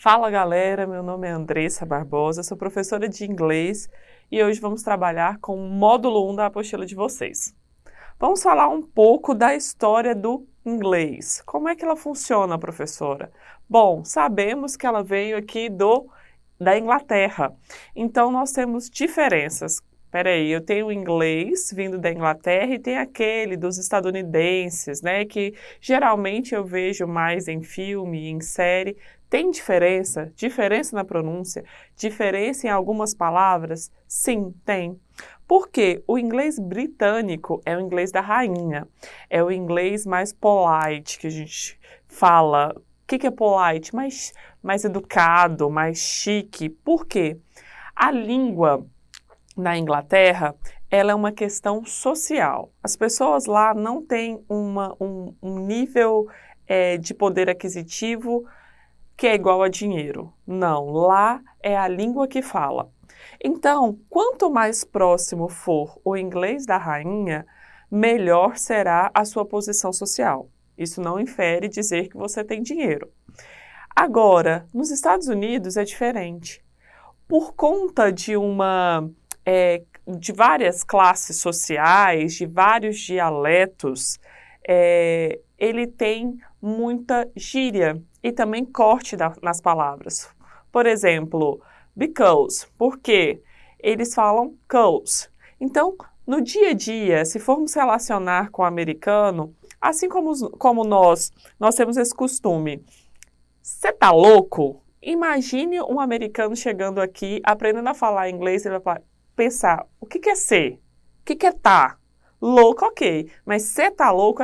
Fala galera, meu nome é Andressa Barbosa, sou professora de inglês e hoje vamos trabalhar com o módulo 1 da apostila de vocês. Vamos falar um pouco da história do inglês. Como é que ela funciona, professora? Bom, sabemos que ela veio aqui da Inglaterra, então nós temos diferenças. Peraí, eu tenho o inglês vindo da Inglaterra e tem aquele dos estadunidenses, né, que geralmente eu vejo mais em filme, em série. Tem diferença? Diferença na pronúncia? Diferença em algumas palavras? Sim, tem. Porque o inglês britânico é o inglês da rainha, é o inglês mais polite que a gente fala. O que é polite? Mais educado, mais chique. Por quê? A língua na Inglaterra, ela é uma questão social. As pessoas lá não têm um nível de poder aquisitivo que é igual a dinheiro. Não, lá é a língua que fala. Então, quanto mais próximo for o inglês da rainha, melhor será a sua posição social. Isso não infere dizer que você tem dinheiro. Agora, nos Estados Unidos é diferente. Por conta de de várias classes sociais, de vários dialetos, ele tem muita gíria e também corte nas palavras. Por exemplo, because, porque eles falam cause. Então, no dia a dia, se formos relacionar com o americano, assim como nós temos esse costume. Você tá louco? Imagine um americano chegando aqui, aprendendo a falar inglês, ele vai pensar, o que é ser? O que é tá? Louco, ok, mas você tá louco,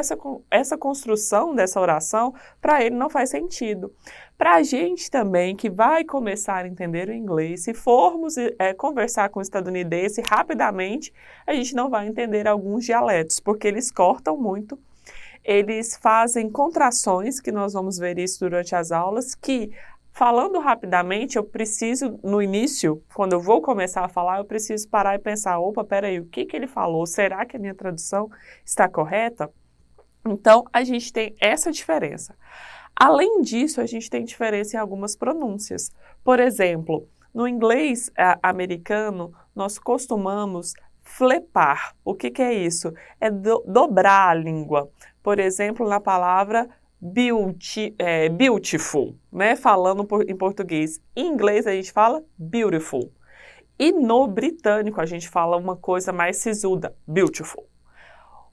essa construção dessa oração, para ele não faz sentido. Para a gente também, que vai começar a entender o inglês, se formos conversar com o estadunidense rapidamente, a gente não vai entender alguns dialetos, porque eles cortam muito. Eles fazem contrações, que nós vamos ver isso durante as aulas, que, falando rapidamente, eu preciso, no início, quando eu vou começar a falar, eu preciso parar e pensar, opa, peraí, o que ele falou? Será que a minha tradução está correta? Então, a gente tem essa diferença. Além disso, a gente tem diferença em algumas pronúncias. Por exemplo, no inglês americano, nós costumamos flepar. O que é isso? É dobrar a língua. Por exemplo, na palavra beautiful, né? Falando em português. Em inglês a gente fala beautiful. E no britânico a gente fala uma coisa mais sisuda, beautiful.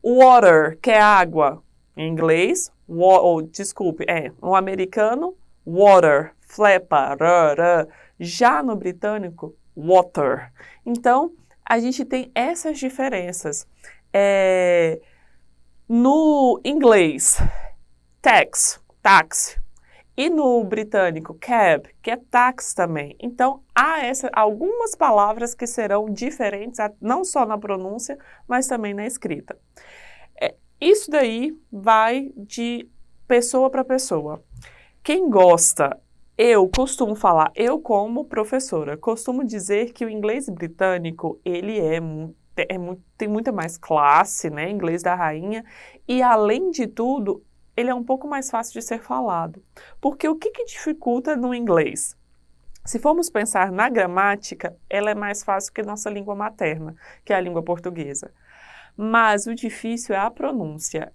Water, que é água. Em inglês, no americano, water, flepa, já no britânico, water. Então, a gente tem essas diferenças. No inglês, taxi. E no britânico, cab, que é táxi também. Então, há algumas palavras que serão diferentes, não só na pronúncia, mas também na escrita. Isso daí vai de pessoa para pessoa. Quem gosta, eu costumo falar, eu como professora, costumo dizer que o inglês britânico, ele tem muita mais classe, né, inglês da rainha, e além de tudo, ele é um pouco mais fácil de ser falado. Porque o que dificulta no inglês? Se formos pensar na gramática, ela é mais fácil que nossa língua materna, que é a língua portuguesa. Mas o difícil é a pronúncia.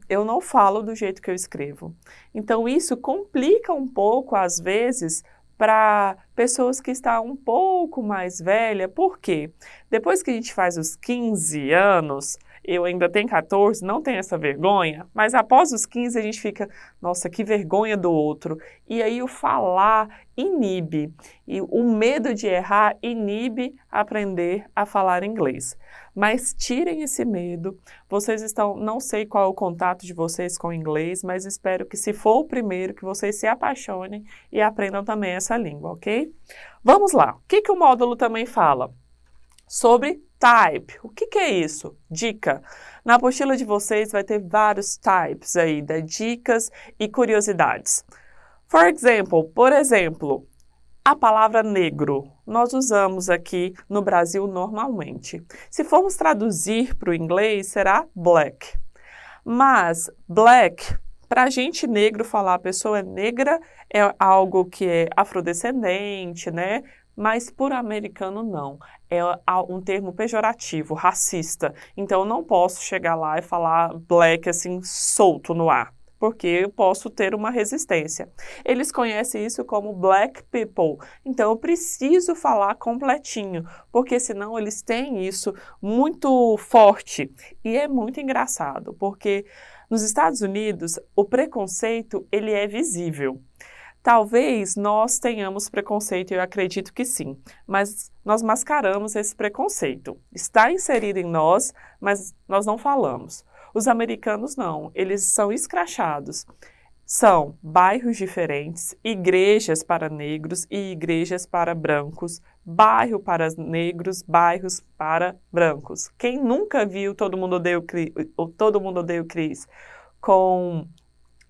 Eu não falo do jeito que eu escrevo. Então, isso complica um pouco, às vezes, para pessoas que estão um pouco mais velhas. Por quê? Depois que a gente faz os 15 anos, eu ainda tenho 14, não tenho essa vergonha, mas após os 15 a gente fica, nossa, que vergonha do outro. E aí o falar inibe, e o medo de errar inibe aprender a falar inglês. Mas tirem esse medo, não sei qual é o contato de vocês com o inglês, mas espero que se for o primeiro, que vocês se apaixonem e aprendam também essa língua, ok? Vamos lá, o que o módulo também fala? Sobre type. O que é isso? Dica. Na apostila de vocês vai ter vários types aí, dicas e curiosidades. Por exemplo, a palavra negro, nós usamos aqui no Brasil normalmente. Se formos traduzir para o inglês, será black. Mas black Para gente negro falar a pessoa é negra é algo que é afrodescendente, né? Mas por americano não. É um termo pejorativo, racista. Então eu não posso chegar lá e falar black assim solto no ar, porque eu posso ter uma resistência. Eles conhecem isso como black people. Então eu preciso falar completinho, porque senão eles têm isso muito forte. E é muito engraçado, porque nos Estados Unidos, o preconceito, ele é visível. Talvez nós tenhamos preconceito, eu acredito que sim, mas nós mascaramos esse preconceito. Está inserido em nós, mas nós não falamos. Os americanos não, eles são escrachados. São bairros diferentes, igrejas para negros e igrejas para brancos, bairro para negros, bairros para brancos. Quem nunca viu Todo Mundo Odeia o Chris com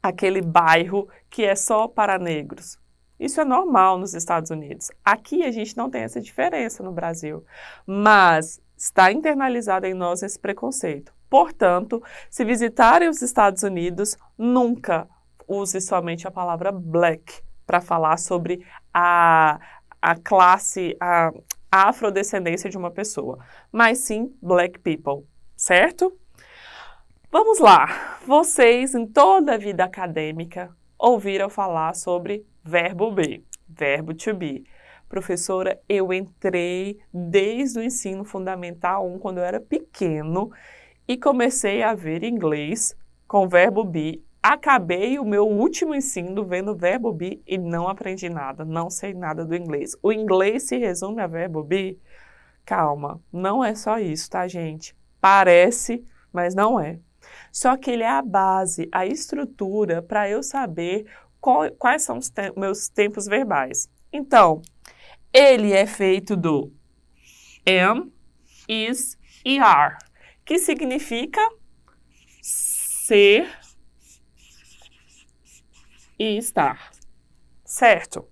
aquele bairro que é só para negros? Isso é normal nos Estados Unidos. Aqui a gente não tem essa diferença no Brasil, mas está internalizado em nós esse preconceito. Portanto, se visitarem os Estados Unidos, nunca use somente a palavra black para falar sobre a classe, a afrodescendência de uma pessoa, mas sim black people, certo? Vamos lá! Vocês, em toda a vida acadêmica, ouviram falar sobre verbo be, verbo to be. Professora, eu entrei desde o ensino fundamental 1, quando eu era pequeno, e comecei a ver inglês com verbo be. Acabei o meu último ensino vendo verbo be e não aprendi nada, não sei nada do inglês. O inglês se resume a verbo be? Calma, não é só isso, tá, gente? Parece, mas não é. Só que ele é a base, a estrutura para eu saber quais são os meus tempos verbais. Então, ele é feito do am, is e are, que significa ser e estar, certo?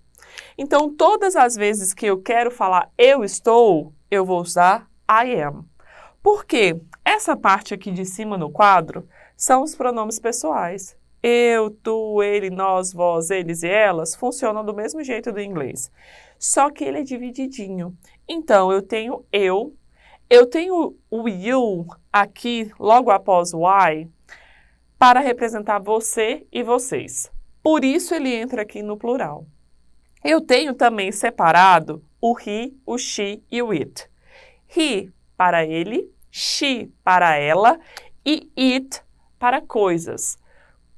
Então, todas as vezes que eu quero falar eu estou, eu vou usar I am. Por quê? Essa parte aqui de cima no quadro são os pronomes pessoais. Eu, tu, ele, nós, vós, eles e elas funcionam do mesmo jeito do inglês. Só que ele é divididinho. Então, eu tenho o you aqui logo após o I para representar você e vocês. Por isso ele entra aqui no plural. Eu tenho também separado o he, o she e o it. He para ele, she para ela e it para coisas.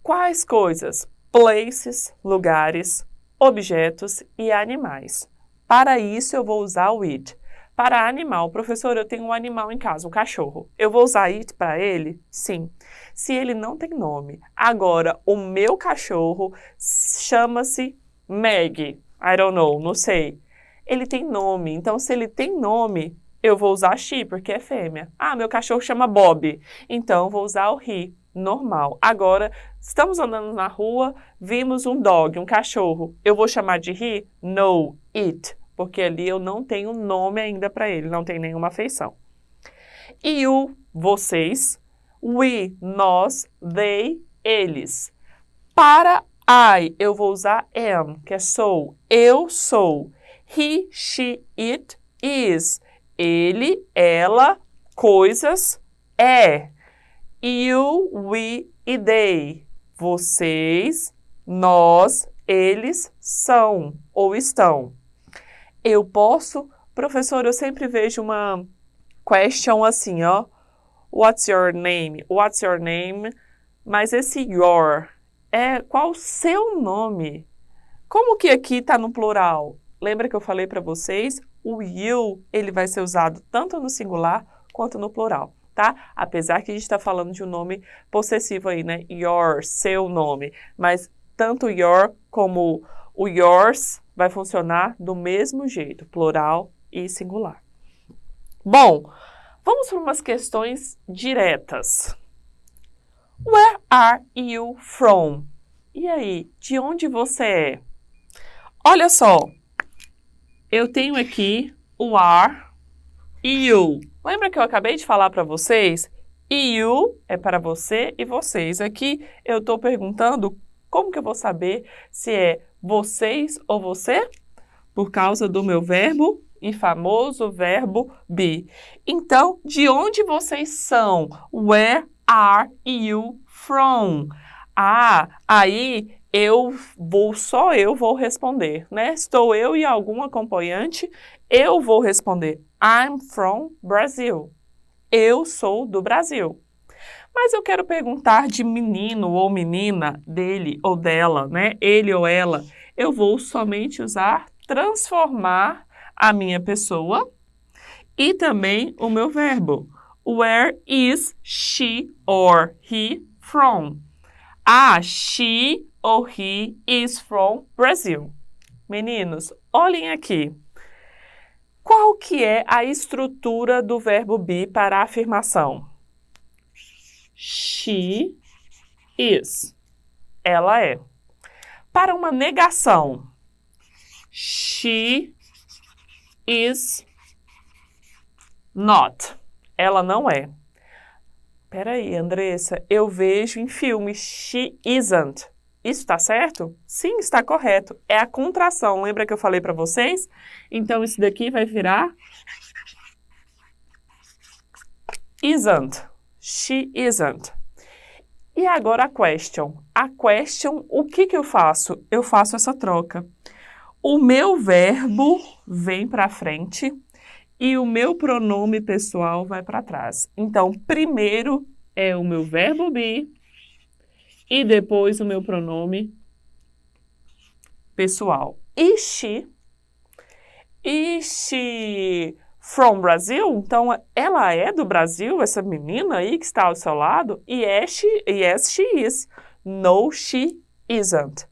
Quais coisas? Places, lugares, objetos e animais. Para isso eu vou usar o it. Para animal, professor, eu tenho um animal em casa, um cachorro. Eu vou usar it para ele? Sim. Se ele não tem nome. Agora, o meu cachorro chama-se Maggie. I don't know, não sei. Ele tem nome, então se ele tem nome, eu vou usar she, porque é fêmea. Ah, meu cachorro chama Bob, então eu vou usar o he, normal. Agora, estamos andando na rua, vimos um dog, um cachorro. Eu vou chamar de he? No, it, porque ali eu não tenho nome ainda para ele, não tem nenhuma afeição. E o vocês, we, nós, they, eles. Para I, eu vou usar am, que é sou. Eu sou. He, she, it, is. Ele, ela, coisas, é. You, we e they. Vocês, nós, eles são ou estão. Eu posso, professor, eu sempre vejo uma question assim, ó. What's your name? What's your name? Mas esse your é qual o seu nome? Como que aqui está no plural? Lembra que eu falei para vocês? O you, ele vai ser usado tanto no singular quanto no plural, tá? Apesar que a gente está falando de um nome possessivo aí, né? Your, seu nome. Mas tanto your como o yours vai funcionar do mesmo jeito, plural e singular. Bom, vamos para umas questões diretas. Where are you from? E aí, de onde você é? Olha só, eu tenho aqui o are e you. Lembra que eu acabei de falar para vocês E you é para você e vocês. Aqui eu estou perguntando como que eu vou saber se é vocês ou você? Por causa do meu verbo e famoso verbo be. Então, de onde vocês são? Where are you from? Ah, aí só eu vou responder, né? Estou eu e algum acompanhante, eu vou responder. I'm from Brazil. Eu sou do Brasil. Mas eu quero perguntar de menino ou menina, dele ou dela, né? Ele ou ela. Eu vou somente usar transformar a minha pessoa e também o meu verbo. Where is she or he from? Ah, she or he is from Brazil. Meninos, olhem aqui. Qual que é a estrutura do verbo be para a afirmação? She is. Ela é. Para uma negação, she is not. Ela não é. Peraí, Andressa, eu vejo em filmes she isn't. Isso está certo? Sim, está correto. É a contração. Lembra que eu falei para vocês? Então, isso daqui vai virar isn't. She isn't. E agora a question. A question, o que eu faço? Eu faço essa troca. O meu verbo vem para frente e o meu pronome pessoal vai para trás. Então, primeiro é o meu verbo be e depois o meu pronome pessoal. Is she from Brazil? Então, ela é do Brasil, essa menina aí que está ao seu lado? Yes, she is. No, she isn't.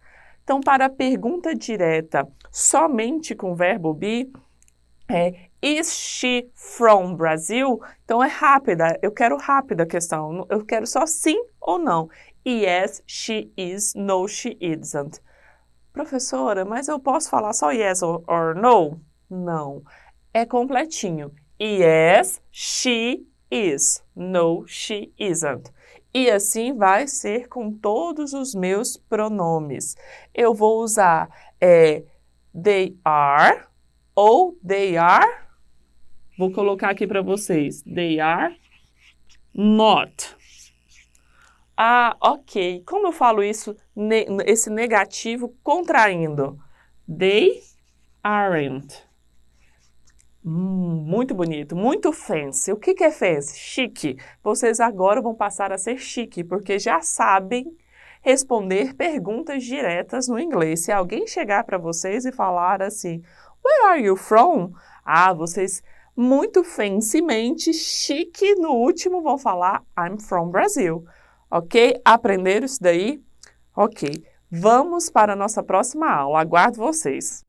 Então, para a pergunta direta, somente com o verbo be, is she from Brazil? Então, é rápida. Eu quero rápida a questão. Eu quero só sim ou não. Yes, she is. No, she isn't. Professora, mas eu posso falar só yes or no? Não. É completinho. Yes, she is. No, she isn't. E assim vai ser com todos os meus pronomes. Eu vou usar they are ou they are. Vou colocar aqui para vocês. They are not. Ah, ok. Como eu falo isso, esse negativo contraindo? They aren't. Muito bonito, muito fancy. O que é fancy? Chique. Vocês agora vão passar a ser chique, porque já sabem responder perguntas diretas no inglês. Se alguém chegar para vocês e falar assim, Where are you from? Ah, vocês muito fancymente, chique, no último vão falar I'm from Brazil. Ok? Aprenderam isso daí? Ok. Vamos para a nossa próxima aula. Aguardo vocês.